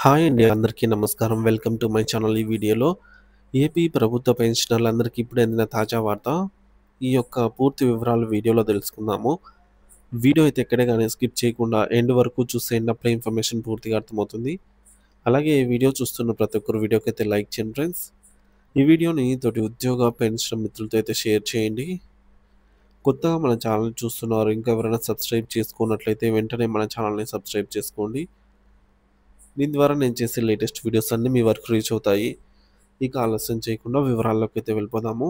Hi అండి. అందరికీ నమస్కారం. Welcome to my channel. ఈ వీడియోలో ఏపీ ప్రభుత్వ పెన్షనర్లందరికీ ఇప్పుడే అందిన తాజా వార్త. ఈ యొక్క పూర్తి వివరాలు వీడియోలో తెలుసుకుందాము. వీడియో అయితే ఎక్కడే గాని స్కిప్ చేయకుండా ఎండ్ వరకు చూసేయండి. అప్పుడే ఇన్ఫర్మేషన్ పూర్తిగా అర్థమవుతుంది. అలాగే ఈ వీడియో చూస్తున్న ప్రతి ఒక్కరు వీడియోకైతే లైక్ చేయండి ఫ్రెండ్స్. ఈ వీడియోని తోటి ఉద్యోగ పెన్షన్ మిత్రులతో అయితే షేర్ చేయండి. కొత్తగా మన ఛానల్ చూస్తున్నారు. ఇంకా ఎవరైనా సబ్స్క్రైబ్ చేసుకున్నట్లయితే వెంటనే మన ఛానల్‌ని సబ్స్క్రైబ్ చేసుకోండి. దీని ద్వారా నేను చేసే లేటెస్ట్ వీడియోస్ అన్నీ మీ వరకు రీచ్ అవుతాయి. ఇక ఆలస్యం చేయకుండా వివరాల్లోకి అయితే వెళ్ళిపోదాము.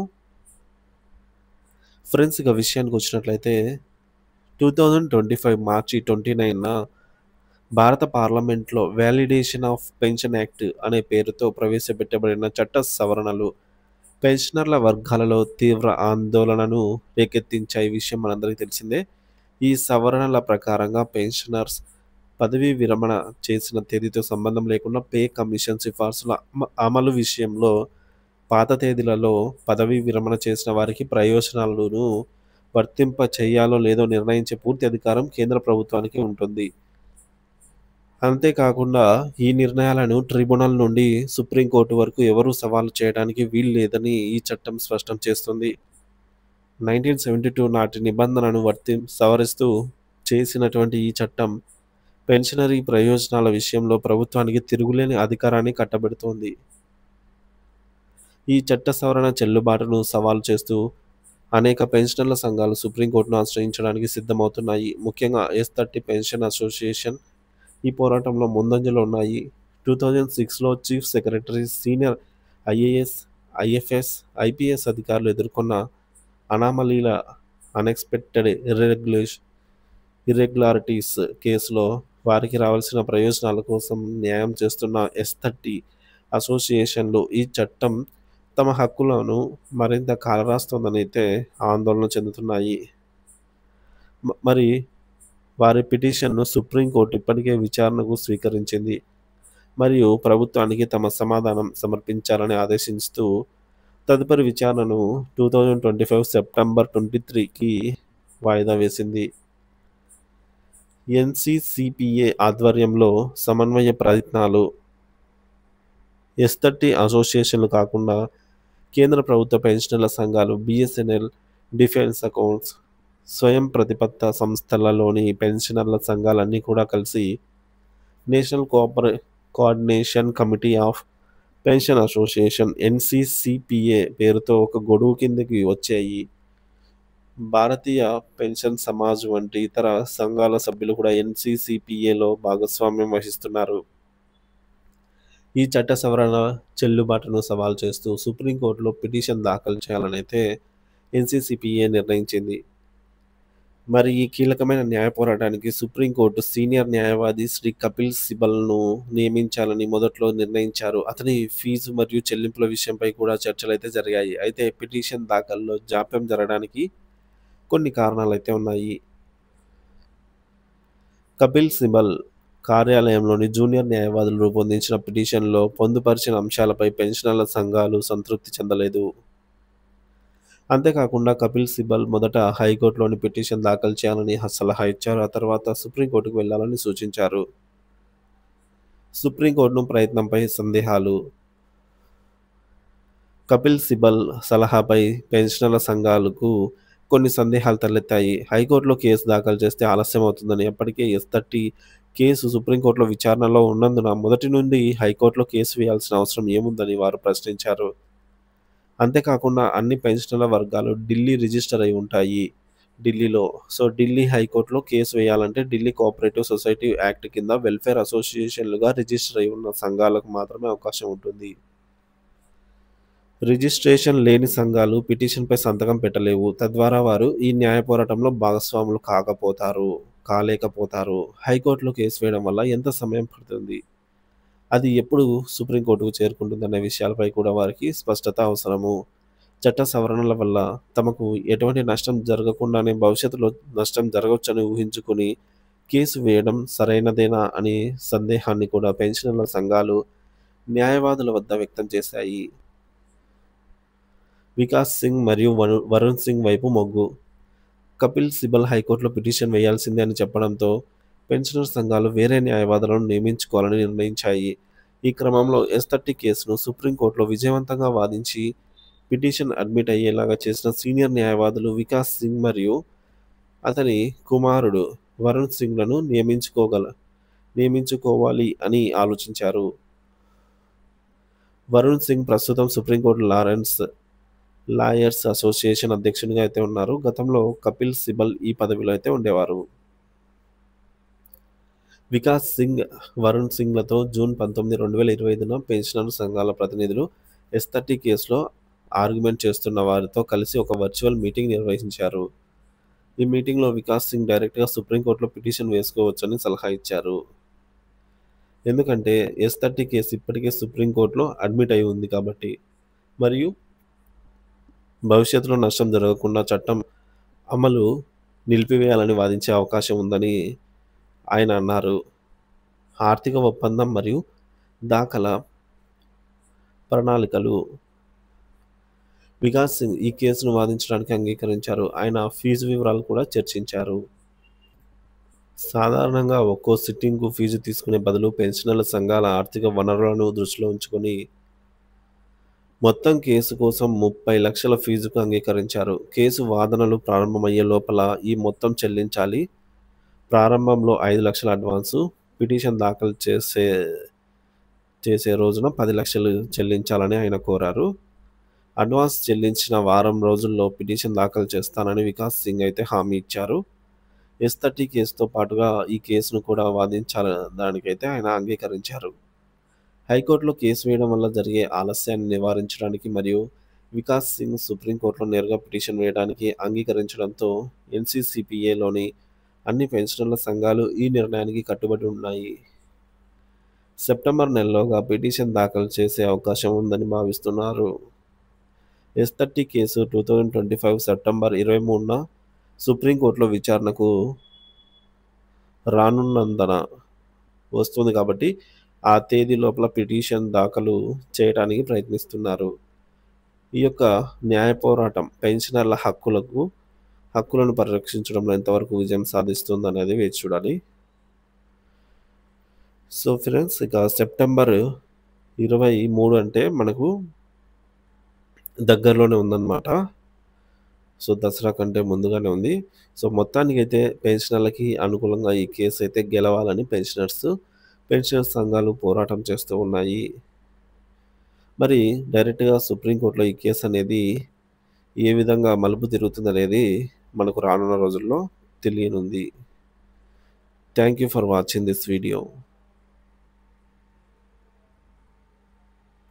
ఫ్రెండ్స్, ఇక విషయానికి వచ్చినట్లయితే 2025 మార్చి 29న భారత పార్లమెంట్లో వాలిడేషన్ ఆఫ్ పెన్షన్ యాక్ట్ అనే పేరుతో ప్రవేశపెట్టబడిన చట్ట సవరణలు పెన్షనర్ల వర్గాలలో తీవ్ర ఆందోళనను రేకెత్తించాయి. ఈ విషయం మనందరికీ తెలిసిందే. ఈ సవరణల ప్రకారంగా పెన్షనర్స్ పదవీ విరమణ చేసిన తేదీతో సంబంధం లేకుండా పే కమిషన్ సిఫార్సుల అమలు విషయంలో పాత తేదీలలో పదవీ విరమణ చేసిన వారికి ప్రయోజనాలను వర్తింప చేయాలో లేదో నిర్ణయించే పూర్తి అధికారం కేంద్ర ప్రభుత్వానికి ఉంటుంది. అంతేకాకుండా ఈ నిర్ణయాలను ట్రిబ్యునల్ నుండి సుప్రీంకోర్టు వరకు ఎవరూ సవాలు చేయడానికి వీలు లేదని ఈ చట్టం స్పష్టం చేస్తుంది. 1972 నాటి నిబంధనను సవరిస్తూ చేసినటువంటి ఈ చట్టం పెన్షనరీ ప్రయోజనాల విషయంలో ప్రభుత్వానికి తిరుగులేని అధికారాన్ని కట్టబెడుతోంది. ఈ చట్ట సవరణ చెల్లుబాటును సవాలు చేస్తూ అనేక పెన్షనర్ల సంఘాలు సుప్రీంకోర్టును ఆశ్రయించడానికి సిద్ధమవుతున్నాయి. ముఖ్యంగా ఎస్30 పెన్షన్ అసోసియేషన్ ఈ పోరాటంలో ముందంజలో ఉన్నాయి. 2006లో chief secretary, senior IAS, IFS, IPS అధికారులు ఎదుర్కొన్న అనామలీల అన్ఎక్స్పెక్టెడ్ ఇర్రెగ్యులారిటీస్ కేసులో వారికి రావాల్సిన ప్రయోజనాల కోసం న్యాయం చేస్తున్న ఎస్30 అసోసియేషన్లు ఈ చట్టం తమ హక్కులను మరింత కాలరాస్తోందని అయితే ఆందోళన చెందుతున్నాయి. మరి వారి పిటిషన్ను సుప్రీంకోర్టు ఇప్పటికే విచారణకు స్వీకరించింది మరియు ప్రభుత్వానికి తమ సమాధానం సమర్పించాలని ఆదేశిస్తూ తదుపరి విచారణను 2025 సెప్టెంబర్ 23కి వాయిదా వేసింది. ఎన్సీసీపీఏ ఆధ్వర్యంలో సమన్వయ ప్రయత్నాలు ఎస్30 అసోసియేషన్లు కాకుండా కేంద్ర ప్రభుత్వ పెన్షనర్ల సంఘాలు, బీఎస్ఎన్ఎల్, డిఫెన్స్ అకౌంట్స్, స్వయం ప్రతిపత్త సంస్థలలోని పెన్షనర్ల సంఘాలన్నీ కూడా కలిసి national coordination committee of pension association ఎన్సీసీపీఏ పేరుతో ఒక గొడుగు కిందకి వచ్చాయి. భారతీయ పెన్షన్ సమాజ్ వంటి ఇతర సంఘాల సభ్యులు కూడా ఎన్సీసీపీఏలో భాగస్వామ్యం వహిస్తున్నారు. ఈ చట్ట సవరణ చెల్లుబాటును సవాల్ చేస్తూ సుప్రీంకోర్టులో పిటిషన్ దాఖలు చేయాలని అయితే ఎన్సీసీపీఏ నిర్ణయించింది. మరి ఈ కీలకమైన న్యాయ పోరాటానికి సుప్రీంకోర్టు సీనియర్ న్యాయవాది శ్రీ కపిల్ సిబల్ను నియమించాలని మొదట్లో నిర్ణయించారు. అతని ఫీజు మరియు చెల్లింపుల విషయంపై కూడా చర్చలు అయితే జరిగాయి. అయితే పిటిషన్ దాఖల్లో జాప్యం జరగడానికి కొన్ని కారణాలు అయితే ఉన్నాయి. కపిల్ సిబల్ కార్యాలయంలోని జూనియర్ న్యాయవాదులు రూపొందించిన పిటిషన్లో పొందుపరిచిన అంశాలపై పెన్షనర్ల సంఘాలు సంతృప్తి చెందలేదు. అంతేకాకుండా కపిల్ సిబల్ మొదట హైకోర్టులోని పిటిషన్ దాఖలు చేయాలని సలహా ఇచ్చారు. ఆ తర్వాత సుప్రీంకోర్టుకు వెళ్లాలని సూచించారు. సుప్రీంకోర్టును ప్రయత్నంపై సందేహాలు. కపిల్ సిబల్ సలహాపై పెన్షనర్ల సంఘాలకు కొన్ని సందేహాలు తలెత్తాయి. హైకోర్టులో కేసు దాఖలు చేస్తే ఆలస్యం అవుతుందని, అప్పటికే ఎస్30 కేసు సుప్రీంకోర్టులో విచారణలో ఉన్నందున మొదటి నుండి హైకోర్టులో కేసు వేయాల్సిన అవసరం ఏముందని వారు ప్రశ్నించారు. అంతేకాకుండా అన్ని పెన్షనర్ల వర్గాలు ఢిల్లీ రిజిస్టర్ అయి ఉంటాయి ఢిల్లీలో. సో ఢిల్లీ హైకోర్టులో కేసు వేయాలంటే ఢిల్లీ కోఆపరేటివ్ సొసైటీ యాక్ట్ కింద వెల్ఫేర్ అసోసియేషన్లుగా రిజిస్టర్ అయి ఉన్న సంఘాలకు మాత్రమే అవకాశం ఉంటుంది. రిజిస్ట్రేషన్ లేని సంఘాలు పిటిషన్పై సంతకం పెట్టలేవు. తద్వారా వారు ఈ న్యాయ పోరాటంలో భాగస్వాములు కాలేకపోతారు. హైకోర్టులో కేసు వేయడం వల్ల ఎంత సమయం పడుతుంది, అది ఎప్పుడు సుప్రీంకోర్టుకు చేరుకుంటుందనే విషయాలపై కూడా వారికి స్పష్టత అవసరము. చట్ట సవరణల వల్ల తమకు ఎటువంటి నష్టం జరగకుండానే భవిష్యత్తులో నష్టం జరగవచ్చని ఊహించుకుని కేసు వేయడం సరైనదేనా అనే సందేహాన్ని కూడా పెన్షనర్ల సంఘాలు న్యాయవాదుల వద్ద వ్యక్తం చేశాయి. వికాస్ సింగ్ మరియు వరుణ్ సింగ్ వైపు మొగ్గు. కపిల్ సిబల్ హైకోర్టులో పిటిషన్ వేయాల్సిందే అని చెప్పడంతో పెన్షనర్ సంఘాలు వేరే న్యాయవాదులను నియమించుకోవాలని నిర్ణయించాయి. ఈ క్రమంలో ఎస్30 కేసును సుప్రీంకోర్టులో విజయవంతంగా వాదించి పిటిషన్ అడ్మిట్ అయ్యేలాగా చేసిన సీనియర్ న్యాయవాదులు వికాస్ సింగ్ మరియు అతని కుమారుడు వరుణ్ సింగ్లను నియమించుకోవాలి అని ఆలోచించారు. వరుణ్ సింగ్ ప్రస్తుతం సుప్రీంకోర్టు లాయర్స్ అసోసియేషన్ అధ్యక్షునిగా అయితే ఉన్నారు. గతంలో కపిల్ సిబల్ ఈ పదవిలో అయితే ఉండేవారు. వికాస్ సింగ్, వరుణ్ సింగ్లతో జూన్ 19, 2025న పెన్షనర్ సంఘాల ప్రతినిధులు ఎస్30 కేసులో ఆర్గ్యుమెంట్ చేస్తున్న వారితో కలిసి ఒక వర్చువల్ మీటింగ్ నిర్వహించారు. ఈ మీటింగ్లో వికాస్ సింగ్ డైరెక్ట్గా సుప్రీంకోర్టులో పిటిషన్ వేసుకోవచ్చని సలహా ఇచ్చారు. ఎందుకంటే ఎస్30 కేసు ఇప్పటికే సుప్రీంకోర్టులో అడ్మిట్ అయి ఉంది కాబట్టి, మరియు భవిష్యత్తులో నష్టం జరగకుండా చట్టం అమలు నిలిపివేయాలని వాదించే అవకాశం ఉందని ఆయన అన్నారు. ఆర్థిక ఒప్పందం మరియు దాఖల ప్రణాళికలు. వికాస్ సింగ్ ఈ కేసును వాదించడానికి అంగీకరించారు. ఆయన ఫీజు వివరాలు కూడా చర్చించారు. సాధారణంగా ఒక్కో సిట్టింగ్కు ఫీజు తీసుకునే బదులు పెన్షనర్ల సంఘాల ఆర్థిక వనరులను దృష్టిలో ఉంచుకొని మొత్తం కేసు కోసం 30 లక్షల ఫీజుకు అంగీకరించారు. కేసు వాదనలు ప్రారంభమయ్యే లోపల ఈ మొత్తం చెల్లించాలి. ప్రారంభంలో 5 లక్షల అడ్వాన్సు, పిటిషన్ దాఖలు చేసే రోజున 10 లక్షలు చెల్లించాలని ఆయన కోరారు. అడ్వాన్స్ చెల్లించిన వారం రోజుల్లో పిటిషన్ దాఖలు చేస్తానని వికాస్ సింగ్ అయితే హామీ ఇచ్చారు. ఎస్30 కేసుతో పాటుగా ఈ కేసును కూడా వాదించడానికైతే ఆయన అంగీకరించారు. హైకోర్టులో కేసు వేయడం వల్ల జరిగే ఆలస్యాన్ని నివారించడానికి మరియు వికాస్ సింగ్ సుప్రీంకోర్టులో నేరుగా పిటిషన్ వేయడానికి అంగీకరించడంతో ఎన్సీసీపీఏలోని అన్ని పెన్షనర్ల సంఘాలు ఈ నిర్ణయానికి కట్టుబడి ఉన్నాయి. సెప్టెంబర్ నెలలోగా పిటిషన్ దాఖలు చేసే అవకాశం ఉందని భావిస్తున్నారు. ఎస్30 కేసు 2025 సెప్టెంబర్ 23న సుప్రీంకోర్టులో విచారణకు రానున్నందున వస్తుంది కాబట్టి ఆ తేదీ లోపల పిటిషన్ దాఖలు చేయడానికి ప్రయత్నిస్తున్నారు. ఈ యొక్క న్యాయ పోరాటం పెన్షనర్ల హక్కులను పరిరక్షించడంలో ఎంతవరకు విజయం సాధిస్తుంది అనేది వేచి చూడాలి. సో ఫ్రెండ్స్, ఇక సెప్టెంబర్ 23 అంటే మనకు దగ్గరలోనే ఉందన్నమాట. సో దసరా కంటే ముందుగానే ఉంది. సో మొత్తానికైతే పెన్షనర్లకి అనుకూలంగా ఈ కేసు అయితే గెలవాలని పెన్షనర్ సంఘాలు పోరాటం చేస్తూ ఉన్నాయి. మరి డైరెక్ట్గా సుప్రీంకోర్టులో ఈ కేసు అనేది ఏ విధంగా మలుపు తిరుగుతుంది అనేది మనకు రానున్న రోజుల్లో తెలియనుంది. Thank you for watching this video.